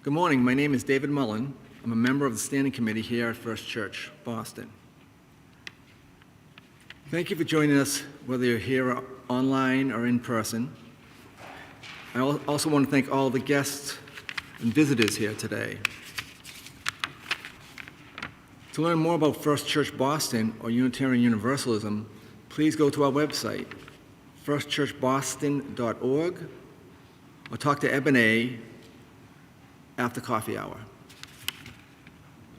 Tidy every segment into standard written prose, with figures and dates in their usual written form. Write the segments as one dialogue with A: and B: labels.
A: Good morning. My name is David Mullen. I'm a member of the Standing Committee here at First Church, Boston. Thank you for joining us, whether you're here online or in person. I also want to thank all the guests and visitors here today. To learn more about First Church Boston or Unitarian Universalism, please go to our website, firstchurchboston.org, or talk to Ebonié after coffee hour.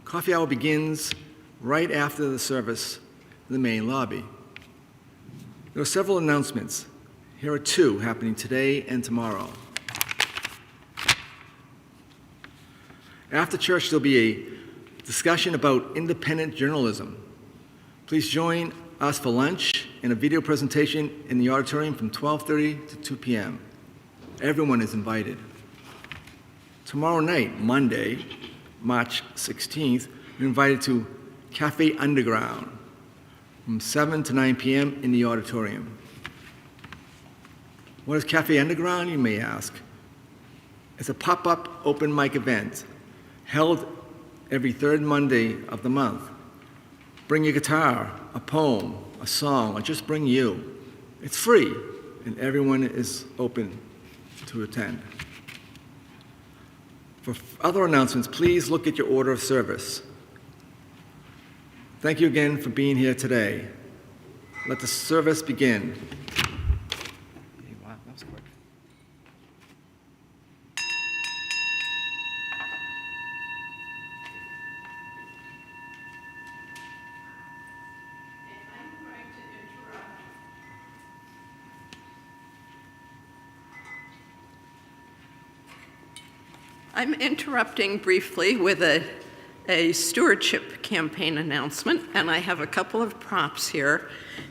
A: Coffee hour begins right after the service in the main lobby. There are several announcements. Here are two happening today and tomorrow. After church, there'll be a discussion about independent journalism. Please join us for lunch and a video presentation in the auditorium from 12:30 to 2 p.m. Everyone is invited. Tomorrow night, Monday, March 16th, you're invited to Cafe Underground from 7 to 9 p.m. in the auditorium. What is Cafe Underground, you may ask? It's a pop-up open mic event held every third Monday of the month. Bring your guitar, a poem, a song, or just bring you. It's free, and everyone is open to attend. For other announcements, please look at your order of service. Thank you again for being here today. Let the service begin. Wow, that was quick.
B: I'm interrupting briefly with a stewardship campaign announcement, and I have a couple of props here.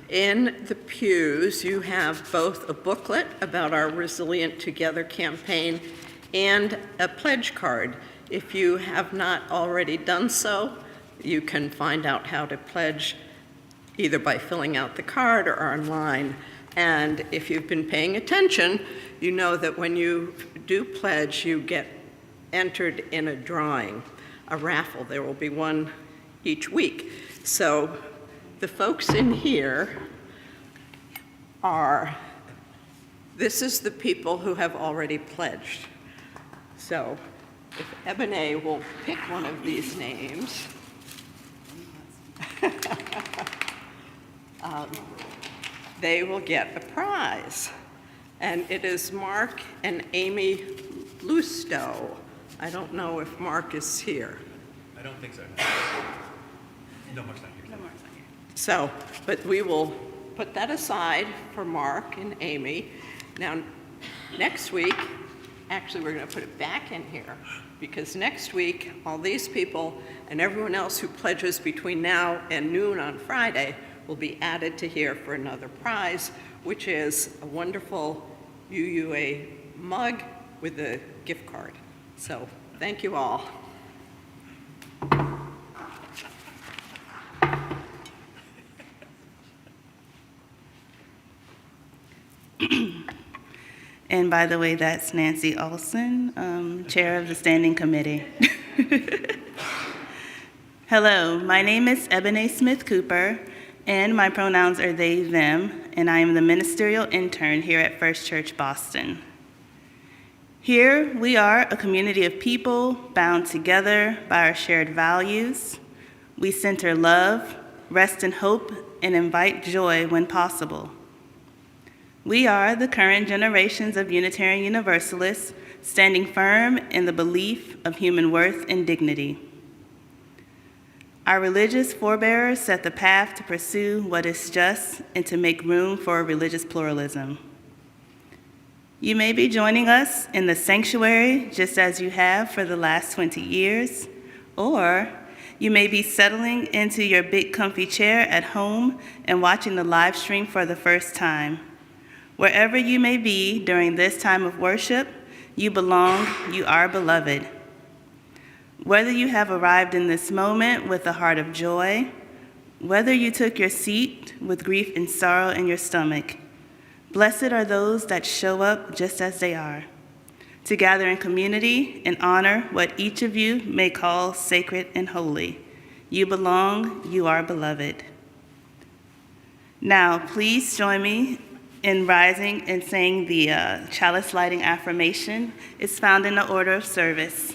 B: In the pews, you have both a booklet about our Resilient Together campaign and a pledge card. If you have not already done so, you can find out how to pledge either by filling out the card or online. And if you've been paying attention, you know that when you do pledge, you get entered in a drawing, a raffle. There will be one each week. So the folks in here this is the people who have already pledged. So if Ebonié will pick one of these names, they will get a prize. And it is Mark and Amy Lustow. I don't know if Mark is here.
C: I don't think so. No, Mark's not here.
B: No, Mark's not here. So, but we will put that aside for Mark and Amy. Now, next week, actually, we're going to put it back in here because next week, all these people and everyone else who pledges between now and noon on Friday will be added to here for another prize, which is a wonderful UUA mug with a gift card. So, thank you all.
D: And by the way, that's Nancy Olson, Chair of the Standing Committee. Hello, my name is Ebonié Smith Cooper, and my pronouns are they, them, and I am the ministerial intern here at First Church Boston. Here, we are a community of people bound together by our shared values. We center love, rest in hope, and invite joy when possible. We are the current generations of Unitarian Universalists standing firm in the belief of human worth and dignity. Our religious forebears set the path to pursue what is just and to make room for religious pluralism. You may be joining us in the sanctuary just as you have for the last 20 years, or you may be settling into your big comfy chair at home and watching the live stream for the first time. Wherever you may be during this time of worship, you belong, you are beloved. Whether you have arrived in this moment with a heart of joy, whether you took your seat with grief and sorrow in your stomach, blessed are those that show up just as they are, to gather in community and honor what each of you may call sacred and holy. You belong, you are beloved. Now, please join me in rising and saying the chalice lighting affirmation. It's found in the order of service.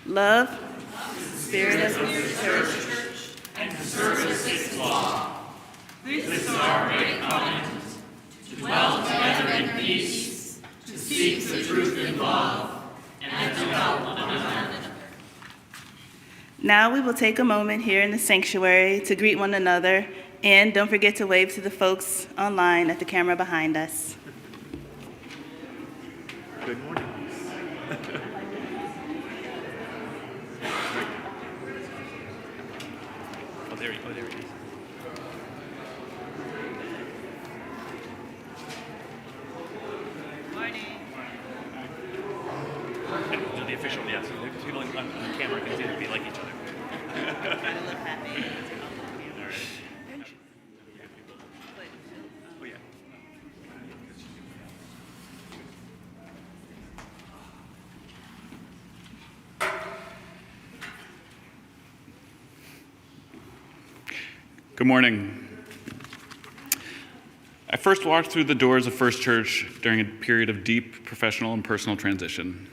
D: Love, spirit of the church, Now we will take a moment here in the sanctuary to greet one another, and don't forget to wave to the folks online at the camera behind us.
C: Good morning. There he is. And do the official, yeah, so the people on camera can see that we like each other.
D: Try to look happy.
C: All right. Oh, yeah. Good morning. I first walked through the doors of First Church during a period of deep professional and personal transition.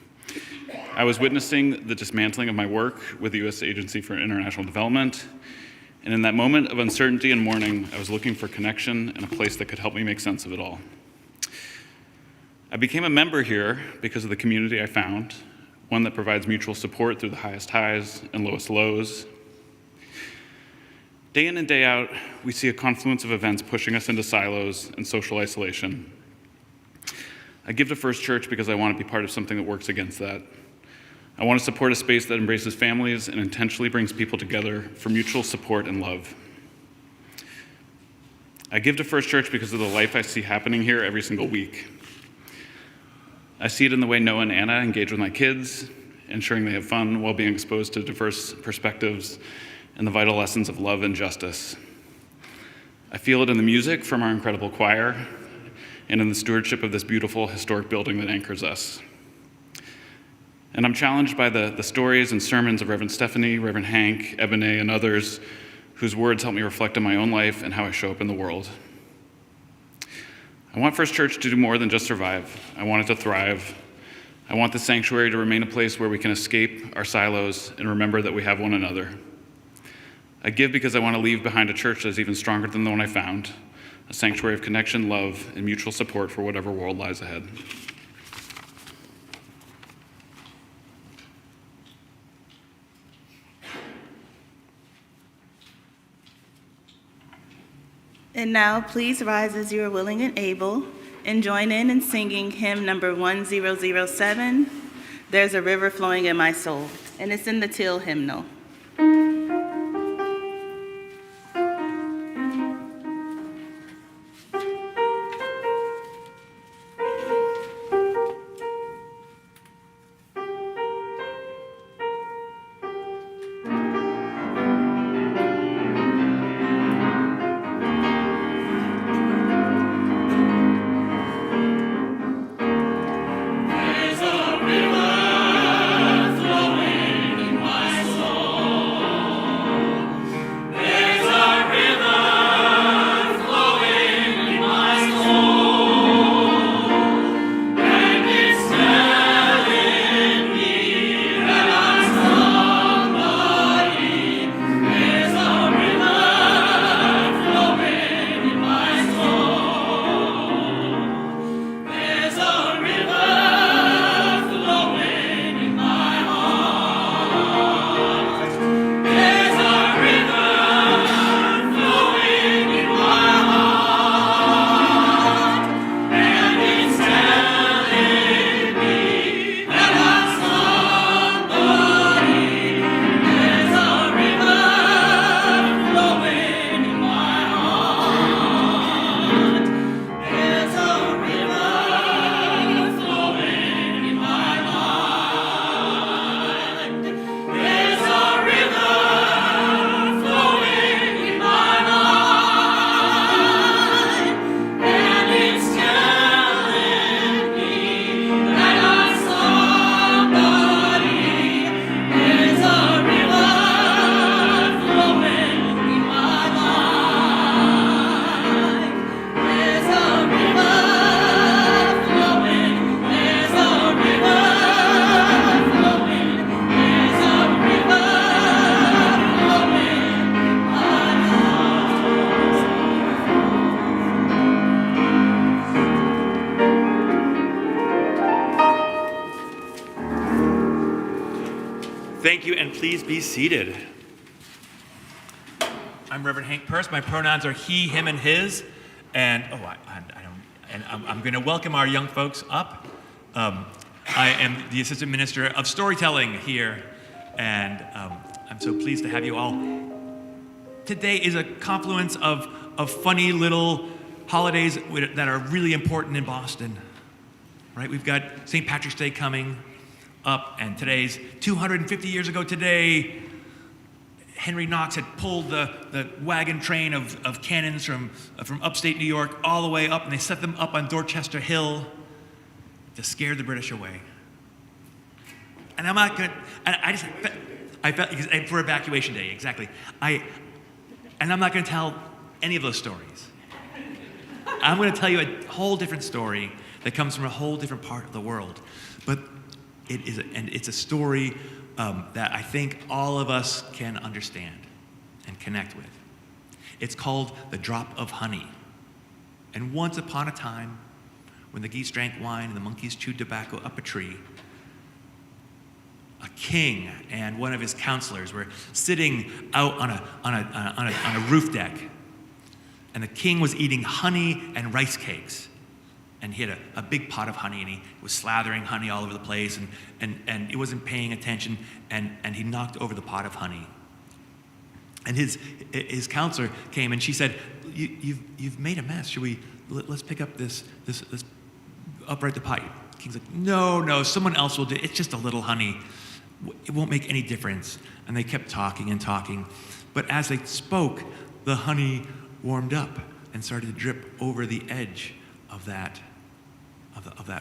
C: I was witnessing the dismantling of my work with the U.S. Agency for International Development, and in that moment of uncertainty and mourning, I was looking for connection and a place that could help me make sense of it all. I became a member here because of the community I found, one that provides mutual support through the highest highs and lowest lows. Day in and day out, we see a confluence of events pushing us into silos and social isolation. I give to First Church because I want to be part of something that works against that. I want to support a space that embraces families and intentionally brings people together for mutual support and love. I give to First Church because of the life I see happening here every single week. I see it in the way Noah and Anna engage with my kids, ensuring they have fun while being exposed to diverse perspectives and the vital lessons of love and justice. I feel it in the music from our incredible choir and in the stewardship of this beautiful historic building that anchors us. And I'm challenged by the stories and sermons of Reverend Stephanie, Reverend Hank, Ebonié, and others whose words help me reflect on my own life and how I show up in the world. I want First Church to do more than just survive. I want it to thrive. I want the sanctuary to remain a place where we can escape our silos and remember that we have one another. I give because I want to leave behind a church that's even stronger than the one I found, a sanctuary of connection, love, and mutual support for whatever world lies ahead.
D: And now, please rise as you are willing and able, and join in singing hymn number 1007, There's a River Flowing in My Soul, and it's in the Till hymnal.
E: There's a river flowing in my soul. Thank you, and please be seated.
F: I'm Reverend Hank Purse. My pronouns are he, him, and his. And I'm going to welcome our young folks up. I am the Assistant Minister of Storytelling here, and I'm so pleased to have you all. Today is a confluence of funny little holidays that are really important in Boston, right? We've got St. Patrick's Day coming up, and today's 250 years ago today, Henry Knox had pulled the wagon train of cannons from upstate New York all the way up, and they set them up on Dorchester Hill to scare the British away. And I'm not gonna, and I felt for Evacuation Day, exactly. And I'm not gonna tell any of those stories. I'm gonna tell you a whole different story that comes from a whole different part of the world. But it's a story that I think all of us can understand and connect with. It's called The Drop of Honey. And once upon a time, when the geese drank wine and the monkeys chewed tobacco up a tree, a king and one of his counselors were sitting out on a roof deck, and the king was eating honey and rice cakes. And he had a big pot of honey, and he was slathering honey all over the place, and he wasn't paying attention, and he knocked over the pot of honey. And his counselor came, and she said, "You've made a mess. Let's pick up this upright the pot." The king's like, "No, someone else will do it. It's just a little honey. It won't make any difference." And they kept talking and talking, but as they spoke, the honey warmed up and started to drip over the edge of that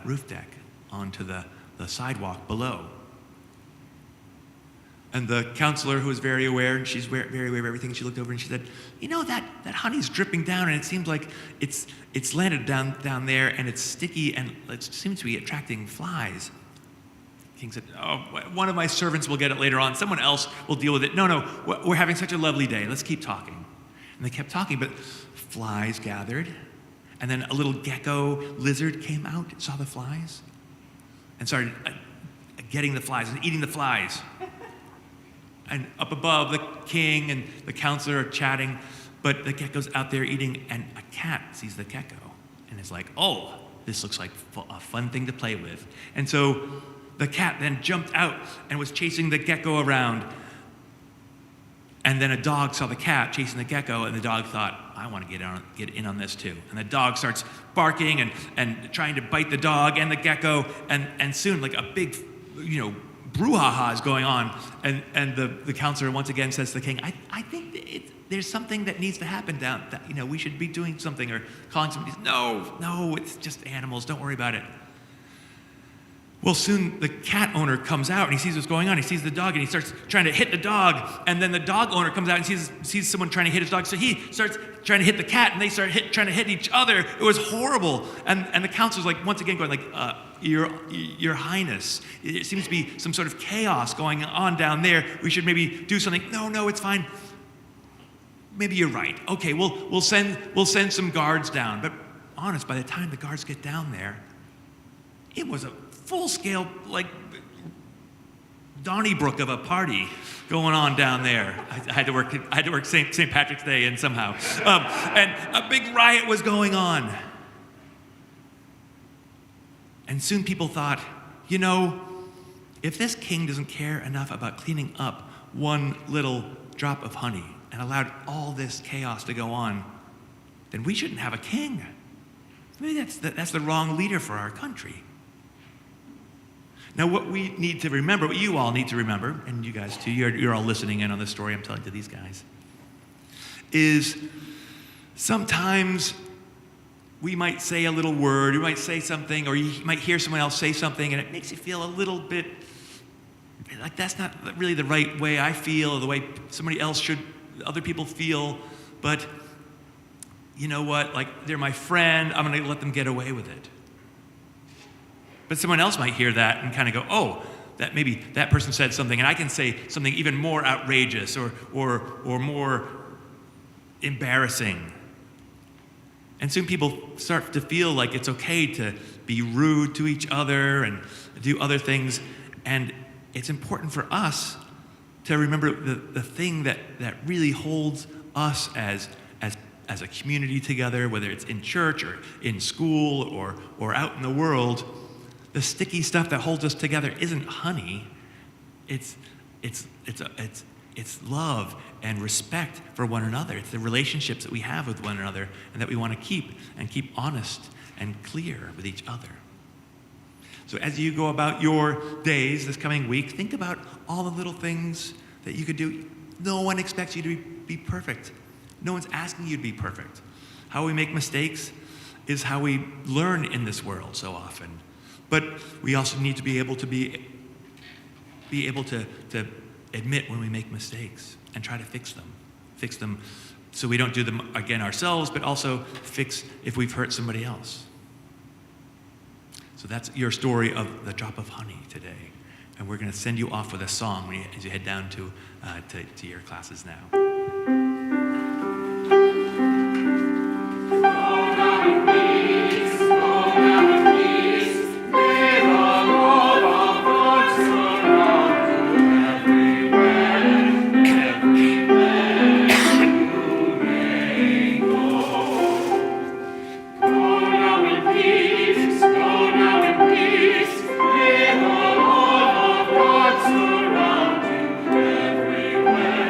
F: roof deck onto the sidewalk below. And the counselor, who was very aware, and she's very aware of everything, she looked over and she said, that honey's dripping down, and it seems like it's landed down there, and it's sticky, and it seems to be attracting flies. The king said, "Oh, one of my servants will get it later on. Someone else will deal with it. No, we're having such a lovely day. Let's keep talking." And they kept talking, but flies gathered. And then a little gecko lizard came out, saw the flies, and started getting the flies and eating the flies. And up above, the king and the counselor are chatting, but the gecko's out there eating, and a cat sees the gecko and is like, "Oh, this looks like a fun thing to play with." And so the cat then jumped out and was chasing the gecko around. And then a dog saw the cat chasing the gecko, and the dog thought, "I want to get in on this too." And the dog starts barking and trying to bite the dog and the gecko, and soon, like a big, brouhaha is going on. And the counselor once again says to the king, I think there's something that needs to happen that we should be doing something or calling somebody." No, it's just animals. Don't worry about it. Well, soon the cat owner comes out and he sees what's going on. He sees the dog and he starts trying to hit the dog. And then the dog owner comes out and sees someone trying to hit his dog. So he starts trying to hit the cat, and they start trying to hit each other. It was horrible. And the counselor's like, once again, going like, Your Highness, it seems to be some sort of chaos going on down there. We should maybe do something. No, it's fine. Maybe you're right. Okay, we'll send some guards down. But honest, by the time the guards get down there, it was a full-scale, like, Donnybrook of a party going on down there. I had to work St. Patrick's Day in somehow. And a big riot was going on. And soon people thought, if this king doesn't care enough about cleaning up one little drop of honey and allowed all this chaos to go on, then we shouldn't have a king. Maybe that's the wrong leader for our country. Now, what we need to remember, what you all need to remember, and you guys too, you're all listening in on the story I'm telling to these guys, is sometimes we might say a little word, we might say something, or you might hear someone else say something, and it makes you feel a little bit like that's not really the right way I feel, or the way other people feel, but you know what, like, they're my friend, I'm going to let them get away with it. But someone else might hear that and kind of go, "Oh, that maybe that person said something, and I can say something even more outrageous or more embarrassing." And soon people start to feel like it's okay to be rude to each other and do other things. And it's important for us to remember the thing that really holds us as a community together, whether it's in church or in school or out in the world. The sticky stuff that holds us together isn't honey. It's love and respect for one another. It's the relationships that we have with one another and that we want to keep honest and clear with each other. So as you go about your days this coming week, think about all the little things that you could do. No one expects you to be perfect. No one's asking you to be perfect. How we make mistakes is how we learn in this world so often. But we also need to be able to admit when we make mistakes and try to fix them so we don't do them again ourselves, but also fix if we've hurt somebody else. So that's your story of the drop of honey today. And we're going to send you off with a song as you head down to your classes now.
G: Surround you everywhere.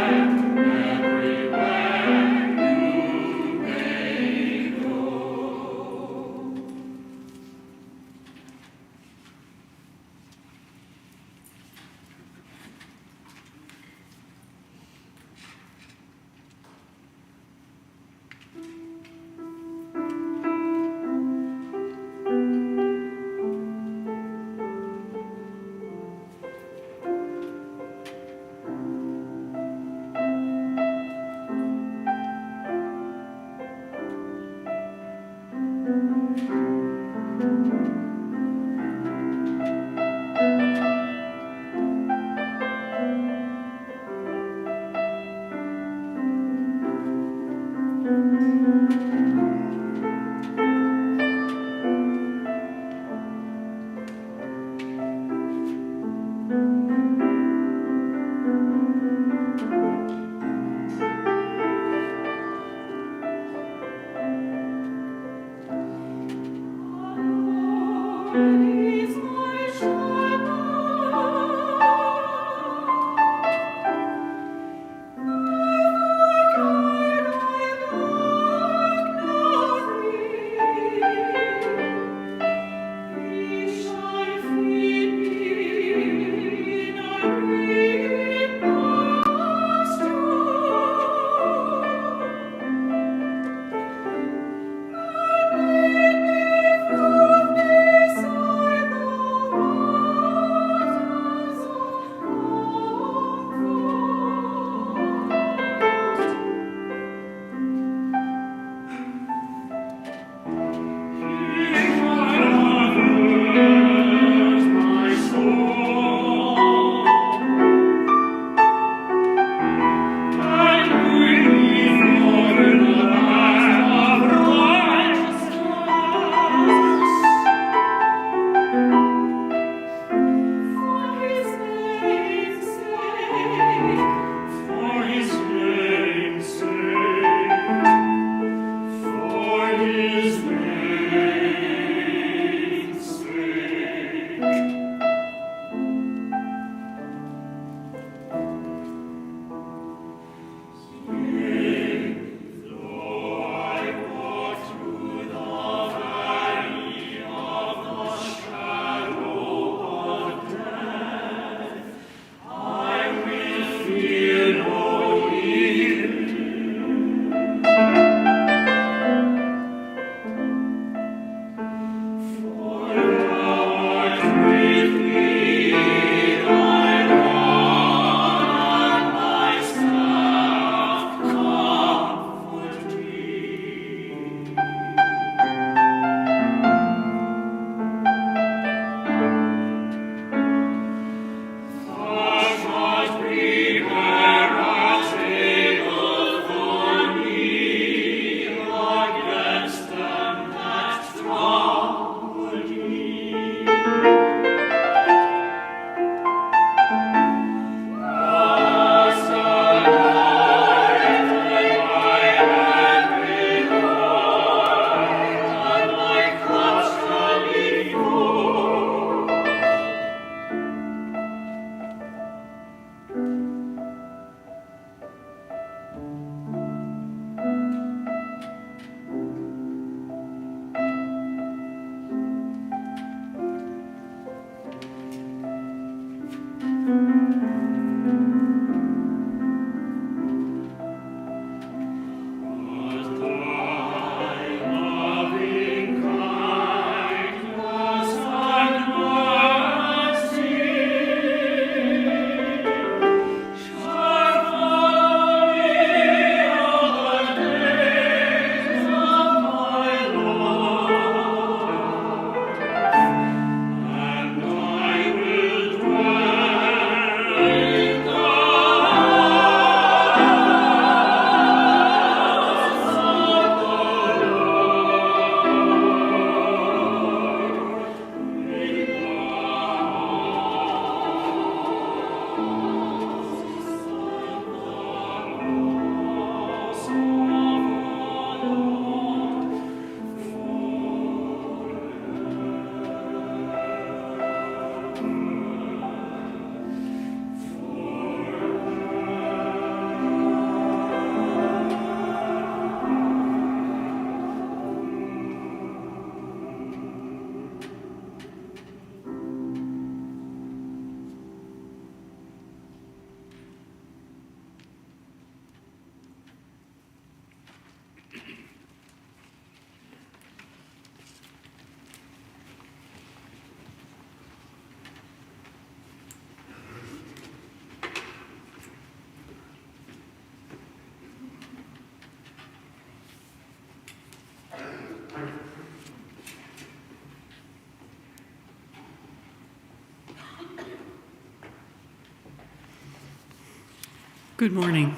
G: Good morning.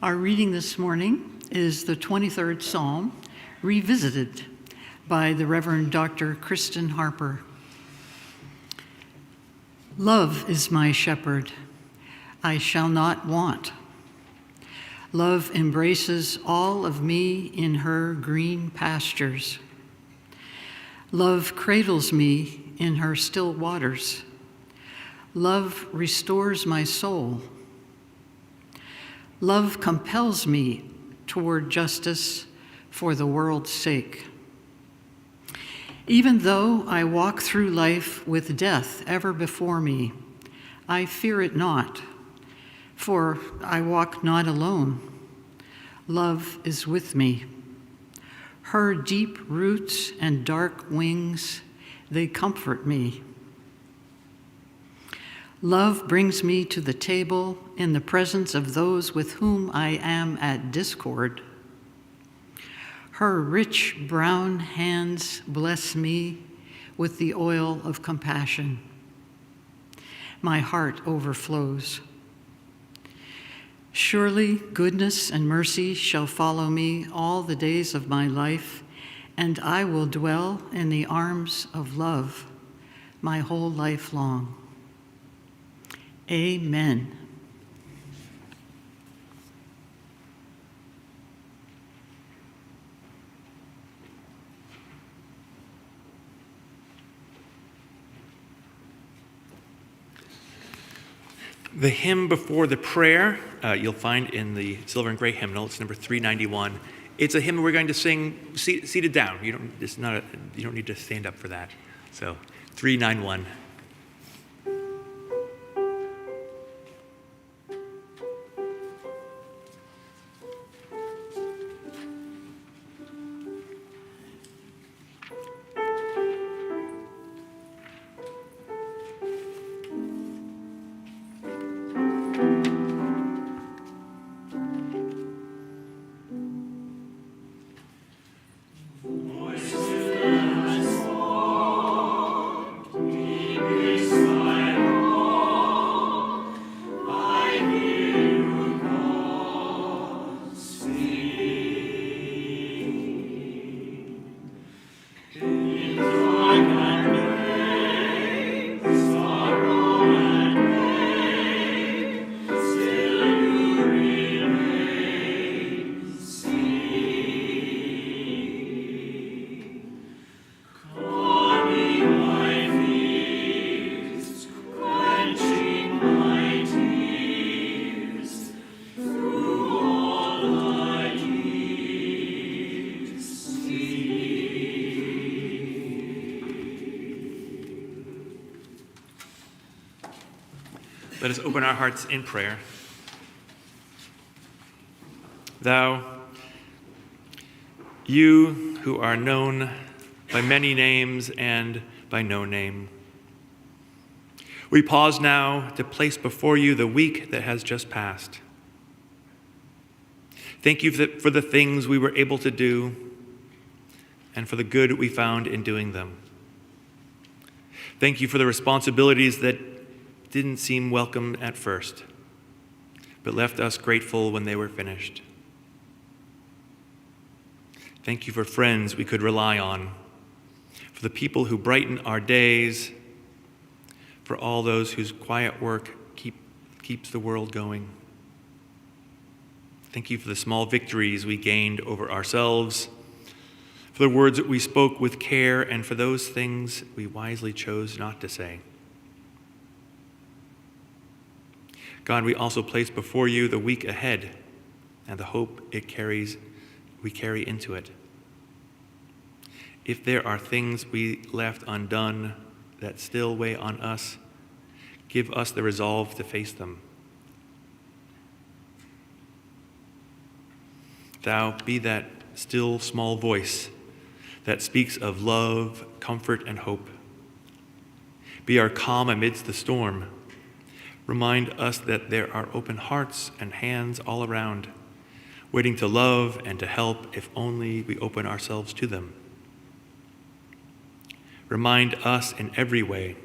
G: Our reading this morning is the 23rd Psalm, revisited by the Reverend Dr. Kristen Harper. Love is my shepherd, I shall not want. Love embraces all of me in her green pastures. Love cradles me in her still waters. Love restores my soul. Love compels me toward justice for the world's sake. Even though I walk through life with death ever before me, I fear it not, for I walk not alone. Love is with me. Her deep roots and dark wings, they comfort me. Love brings me to the table in the presence of those with whom I am at discord. Her rich brown hands bless me with the oil of compassion. My heart overflows. Surely goodness and mercy shall follow me all the days of my life, and I will dwell in the arms of love my whole life long. Amen.
E: The hymn before the prayer, you'll find in the silver and gray hymnal. It's number 391. It's a hymn we're going to sing seated down. You don't need to stand up for that. So 391.
H: Voices
E: Let us open our hearts in prayer. Thou, you who are known by many names and by no name, we pause now to place before you the week that has just passed. Thank you for the things we were able to do and for the good we found in doing them. Thank you for the responsibilities that didn't seem welcome at first, but left us grateful when they were finished. Thank you for friends we could rely on, for the people who brighten our days, for all those whose quiet work keeps the world going. Thank you for the small victories we gained over ourselves, for the words that we spoke with care, and for those things we wisely chose not to say. God, we also place before you the week ahead and the hope we carry into it. If there are things we left undone that still weigh on us, give us the resolve to face them. Thou be that still small voice that speaks of love, comfort, and hope. Be our calm amidst the storm. Remind us that there are open hearts and hands all around, waiting to love and to help if only we open ourselves to them. Remind us in every way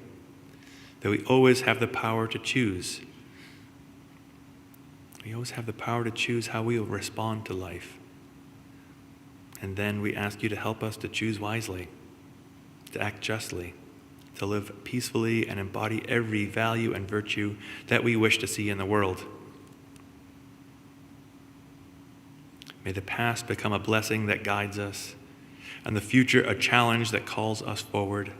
E: that we always have the power to choose. We always have the power to choose how we will respond to life. And then we ask you to help us to choose wisely, to act justly, to live peacefully and embody every value and virtue that we wish to see in the world. May the past become a blessing that guides us, and the future a challenge that calls us forward.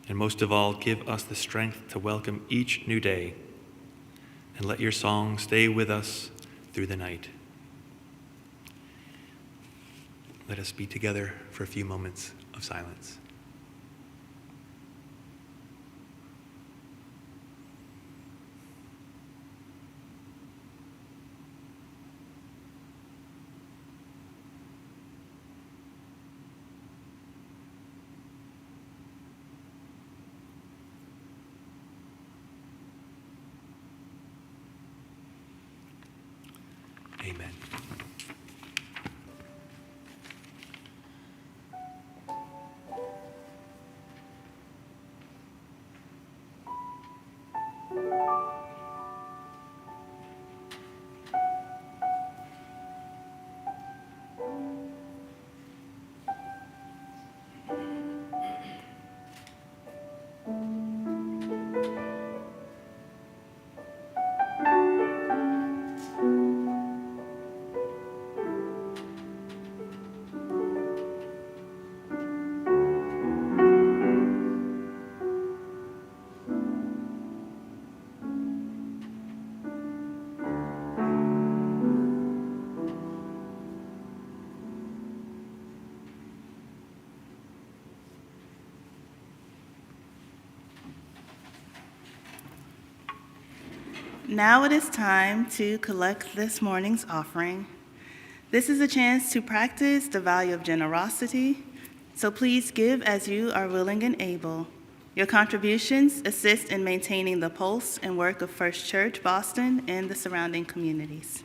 E: And most of all, give us the strength to welcome each new day, and let your song stay with us through the night. Let us be together for a few moments of silence. Amen.
D: Now it is time to collect this morning's offering. This is a chance to practice the value of generosity, so please give as you are willing and able. Your contributions assist in maintaining the pulse and work of First Church Boston and the surrounding communities.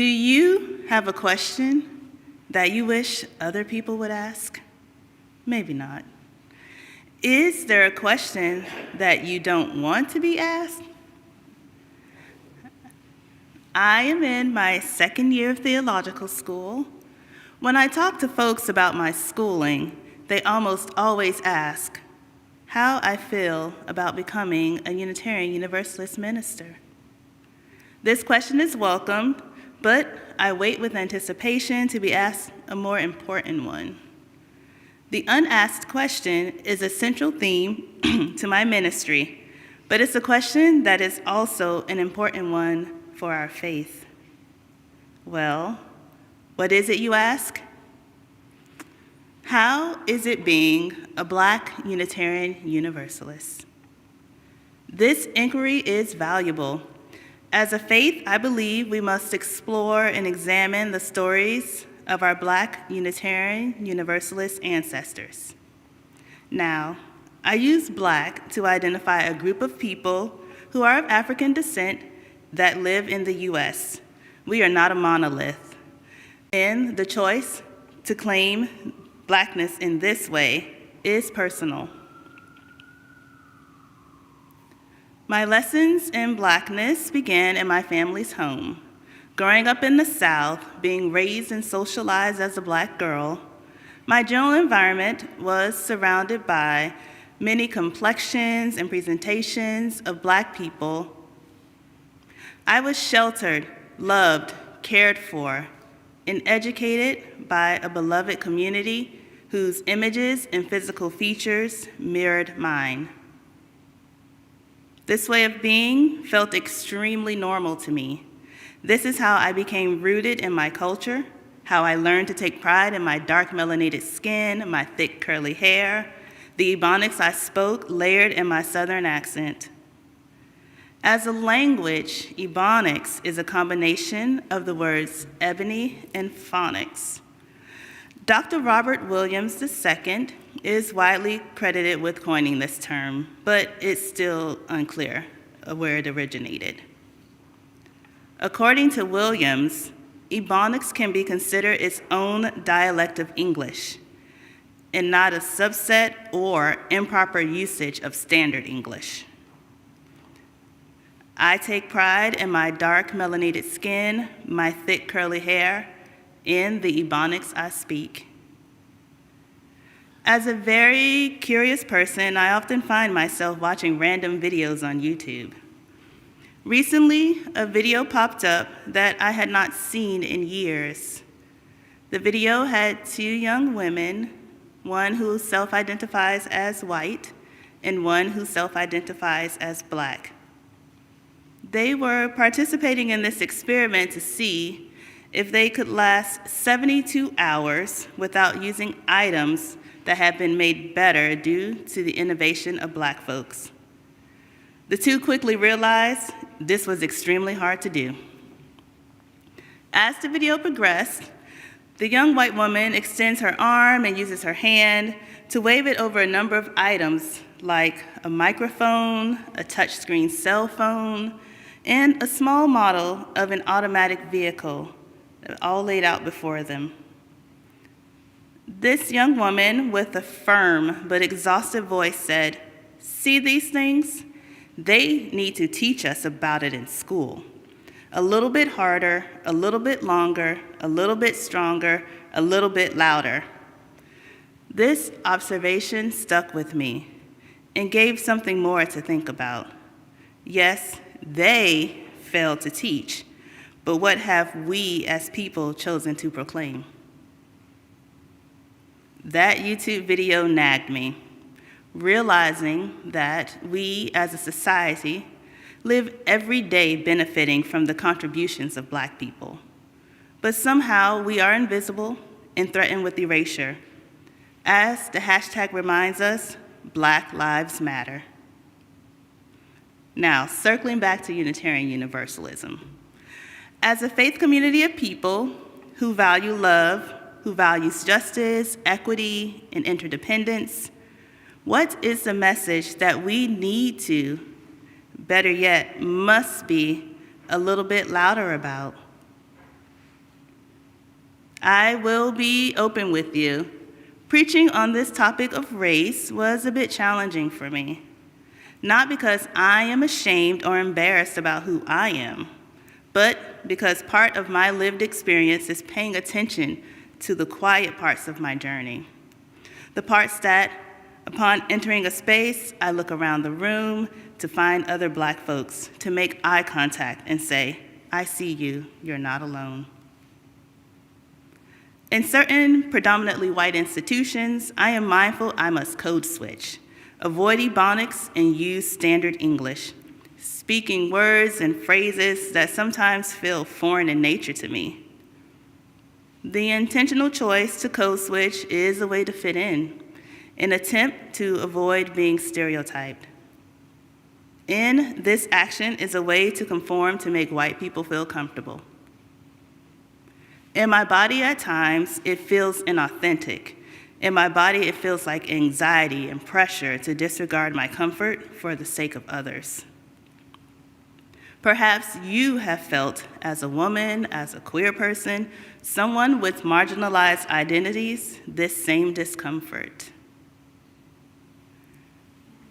D: Do you have a question that you wish other people would ask? Maybe not. Is there a question that you don't want to be asked? I am in my second year of theological school. When I talk to folks about my schooling, they almost always ask how I feel about becoming a Unitarian Universalist minister. This question is welcomed, but I wait with anticipation to be asked a more important one. The unasked question is a central theme to my ministry, but it's a question that is also an important one for our faith. Well, what is it, you ask? How is it being a Black Unitarian Universalist? This inquiry is valuable. As a faith, I believe we must explore and examine the stories of our Black Unitarian Universalist ancestors. Now, I use Black to identify a group of people who are of African descent that live in the U.S. We are not a monolith. And the choice to claim Blackness in this way is personal. My lessons in Blackness began in my family's home. Growing up in the South, being raised and socialized as a Black girl, my general environment was surrounded by many complexions and presentations of Black people. I was sheltered, loved, cared for, and educated by a beloved community whose images and physical features mirrored mine. This way of being felt extremely normal to me. This is how I became rooted in my culture, how I learned to take pride in my dark melanated skin, my thick curly hair, the Ebonics I spoke layered in my Southern accent. As a language, Ebonics is a combination of the words ebony and phonics. Dr. Robert Williams II is widely credited with coining this term, but it's still unclear where it originated. According to Williams, Ebonics can be considered its own dialect of English and not a subset or improper usage of standard English. I take pride in my dark melanated skin, my thick curly hair, and the Ebonics I speak. As a very curious person, I often find myself watching random videos on YouTube. Recently, a video popped up that I had not seen in years. The video had two young women, one who self-identifies as white and one who self-identifies as Black. They were participating in this experiment to see if they could last 72 hours without using items that have been made better due to the innovation of Black folks. The two quickly realized this was extremely hard to do. As the video progressed, the young white woman extends her arm and uses her hand to wave it over a number of items like a microphone, a touchscreen cell phone, and a small model of an automatic vehicle, all laid out before them. This young woman, with a firm but exhaustive voice, said, "See these things? They need to teach us about it in school. A little bit harder, a little bit longer, a little bit stronger, a little bit louder." This observation stuck with me and gave something more to think about. Yes, they failed to teach, but what have we as people chosen to proclaim? That YouTube video nagged me, realizing that we as a society live every day benefiting from the contributions of Black people. But somehow we are invisible and threatened with erasure. As the hashtag reminds us, Black Lives Matter. Now, circling back to Unitarian Universalism. As a faith community of people who value love, who values justice, equity, and interdependence, what is the message that we need to, better yet, must be a little bit louder about? I will be open with you. Preaching on this topic of race was a bit challenging for me. Not because I am ashamed or embarrassed about who I am, but because part of my lived experience is paying attention to the quiet parts of my journey. The parts that, upon entering a space, I look around the room to find other Black folks, to make eye contact and say, I see you, you're not alone. In certain predominantly white institutions, I am mindful I must code switch, avoid Ebonics and use standard English, speaking words and phrases that sometimes feel foreign in nature to me. The intentional choice to code switch is a way to fit in, an attempt to avoid being stereotyped. In this action is a way to conform to make white people feel comfortable. In my body at times, it feels inauthentic. In my body, it feels like anxiety and pressure to disregard my comfort for the sake of others. Perhaps you have felt, as a woman, as a queer person, someone with marginalized identities, this same discomfort.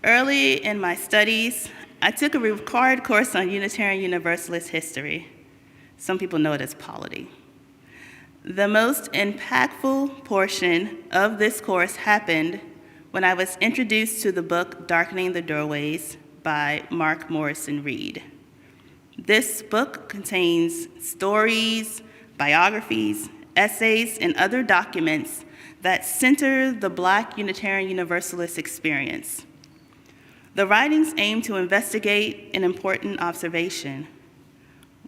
D: Early in my studies, I took a required course on Unitarian Universalist history. Some people know it as polity. The most impactful portion of this course happened when I was introduced to the book Darkening the Doorways by Mark Morrison Reed. This book contains stories, biographies, essays, and other documents that center the Black Unitarian Universalist experience. The writings aim to investigate an important observation: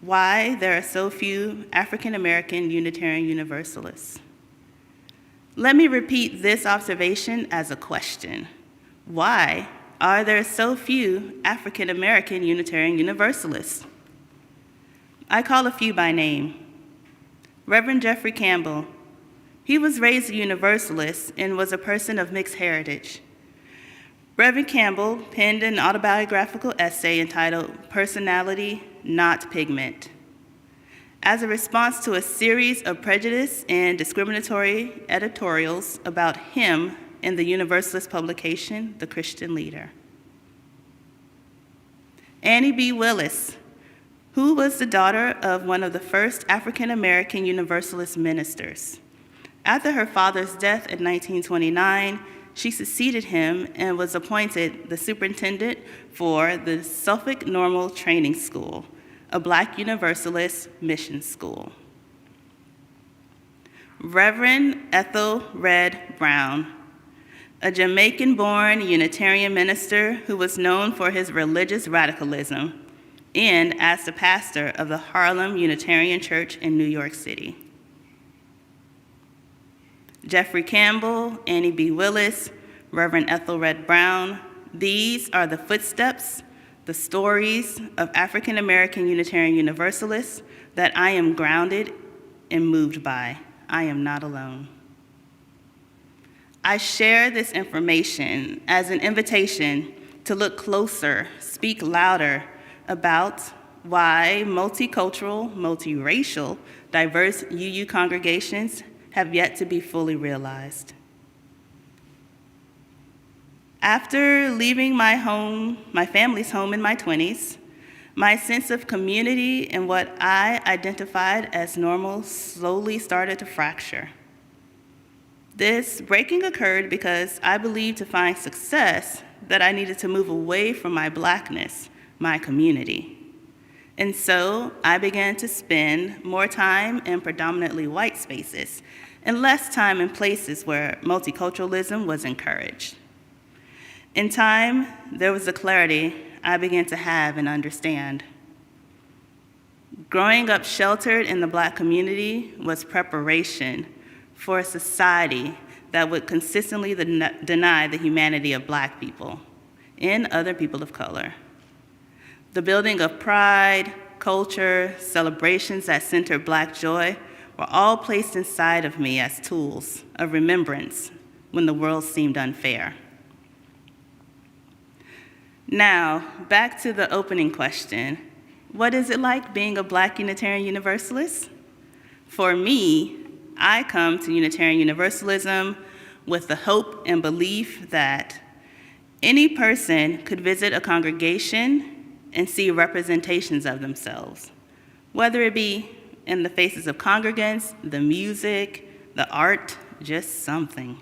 D: why there are so few African American Unitarian Universalists. Let me repeat this observation as a question. Why are there so few African American Unitarian Universalists? I call a few by name. Reverend Jeffrey Campbell. He was raised a Universalist and was a person of mixed heritage. Reverend Campbell penned an autobiographical essay entitled Personality, Not Pigment. As a response to a series of prejudice and discriminatory editorials about him in the Universalist publication, The Christian Leader. Annie B. Willis, who was the daughter of one of the first African American Universalist ministers. After her father's death in 1929, she succeeded him and was appointed the superintendent for the Suffolk Normal Training School, a Black Universalist mission school. Reverend Ethel Red Brown, a Jamaican-born Unitarian minister who was known for his religious radicalism and as the pastor of the Harlem Unitarian Church in New York City. Jeffrey Campbell, Annie B. Willis, Reverend Ethel Red Brown, these are the footsteps, the stories of African American Unitarian Universalists that I am grounded and moved by. I am not alone. I share this information as an invitation to look closer, speak louder about why multicultural, multiracial, diverse UU congregations have yet to be fully realized. After leaving my home, my family's home in my 20s, my sense of community and what I identified as normal slowly started to fracture. This breaking occurred because I believed to find success that I needed to move away from my Blackness, my community. And so I began to spend more time in predominantly white spaces and less time in places where multiculturalism was encouraged. In time, there was a clarity I began to have and understand. Growing up sheltered in the Black community was preparation for a society that would consistently deny the humanity of Black people and other people of color. The building of pride, culture, celebrations that centered Black joy were all placed inside of me as tools of remembrance when the world seemed unfair. Now, back to the opening question. What is it like being a Black Unitarian Universalist? For me, I come to Unitarian Universalism with the hope and belief that any person could visit a congregation and see representations of themselves, whether it be in the faces of congregants, the music, the art, just something.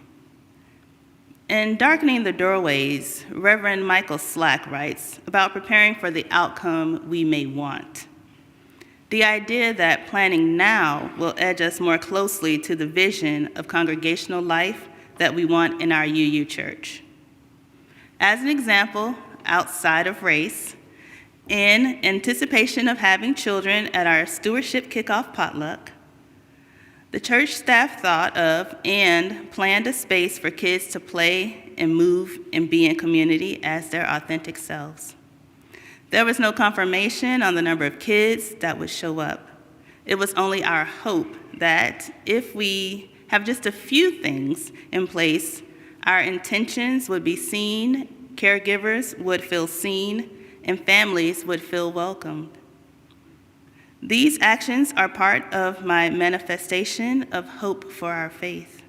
D: In Darkening the Doorways, Reverend Michael Slack writes about preparing for the outcome we may want. The idea that planning now will edge us more closely to the vision of congregational life that we want in our UU church. As an example, outside of race, in anticipation of having children at our stewardship kickoff potluck, the church staff thought of and planned a space for kids to play and move and be in community as their authentic selves. There was no confirmation on the number of kids that would show up. It was only our hope that if we have just a few things in place, our intentions would be seen, caregivers would feel seen, and families would feel welcomed. These actions are part of my manifestation of hope for our faith.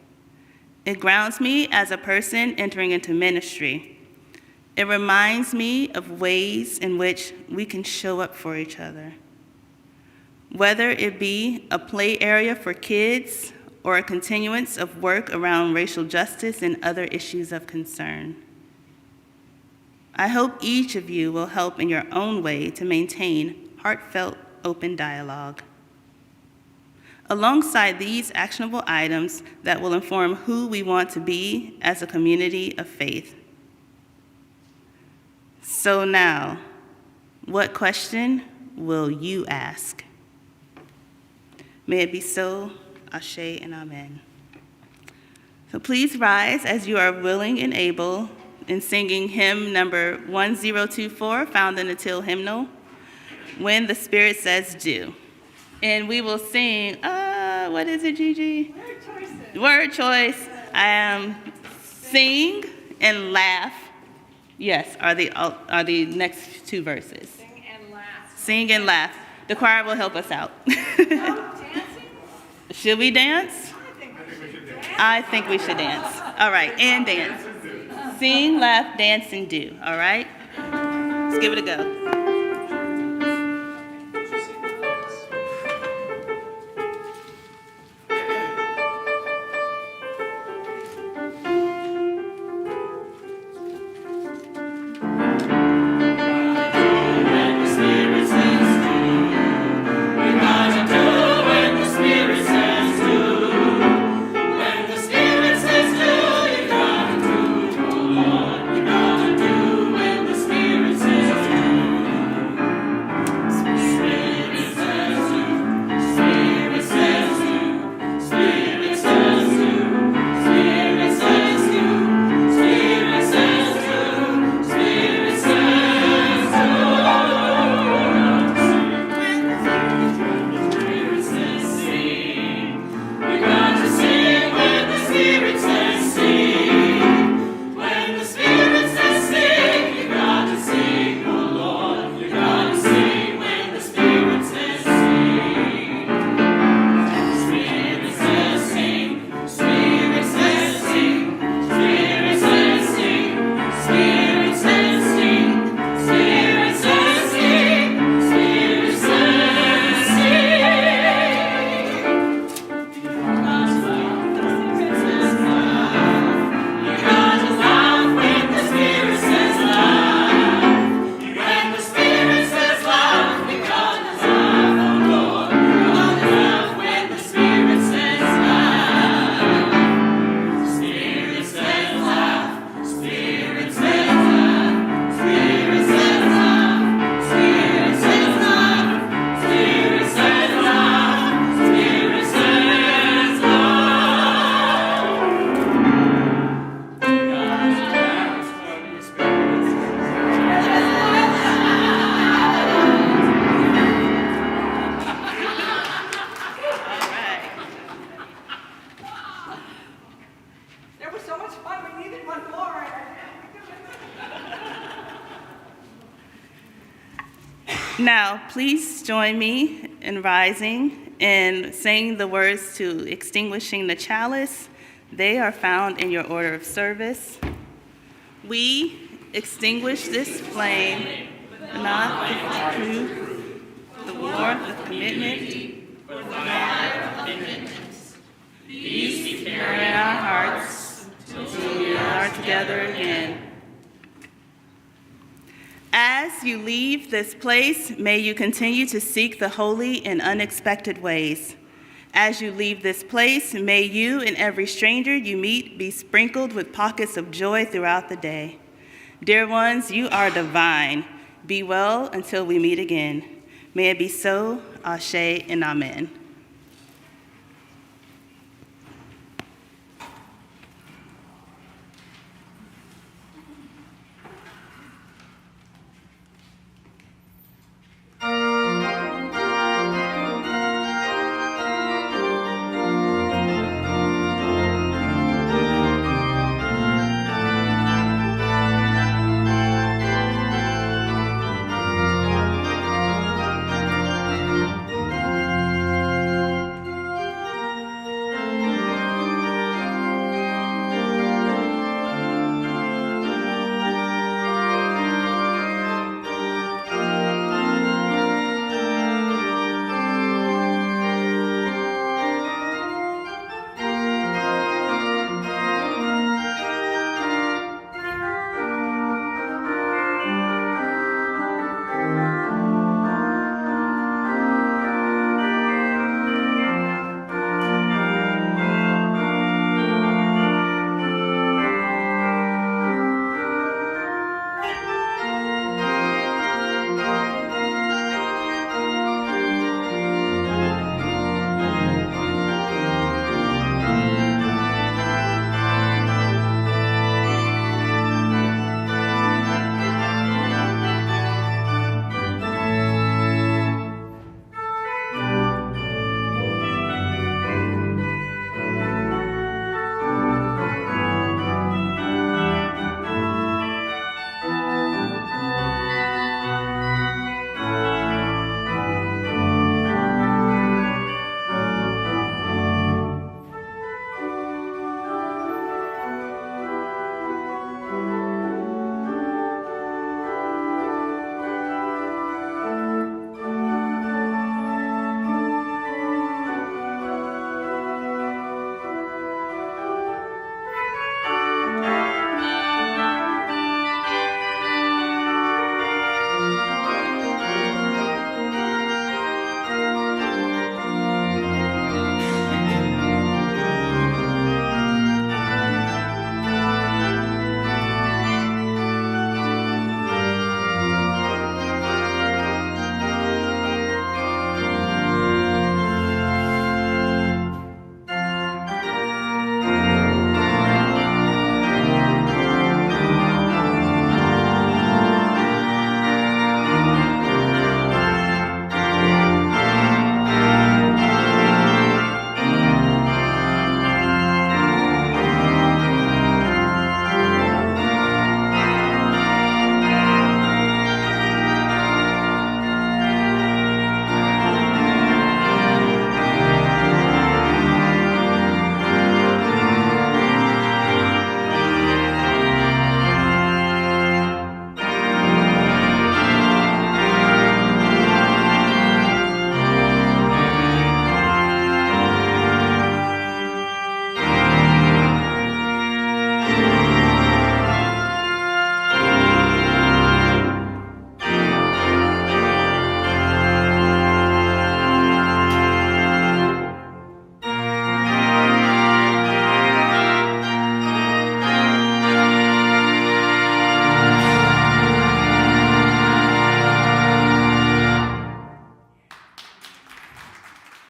D: It grounds me as a person entering into ministry. It reminds me of ways in which we can show up for each other. Whether it be a play area for kids or a continuance of work around racial justice and other issues of concern. I hope each of you will help in your own way to maintain heartfelt, open dialogue. Alongside these actionable items that will inform who we want to be as a community of faith. So now, what question will you ask? May it be so, Ashe and Amen. So please rise as you are willing and able in singing hymn number 1024, found in the Till hymnal, When the Spirit Says Do. And we will sing, what is it, Gigi? Word choices. Word choice. Sing and laugh. Yes, are the next two verses.
B: Sing and laugh.
D: Sing and laugh. The choir will help us out.
B: Dancing?
D: Should we dance? I think we should dance. All right, and dance. Sing, laugh, dance, and do. All right? Let's give it a go. Now, please join me and rising and saying the words to extinguishing the chalice, they are found in your order of service. We extinguish this flame, not with truth, the war with commitment, peace in our hearts till we are together again. As you leave this place, may you continue to seek the holy in unexpected ways. As you leave this place, may you and every stranger you meet be sprinkled with pockets of joy throughout the day. Dear ones, you are divine. Be well until we meet again. May it be so, Ashe and Amen.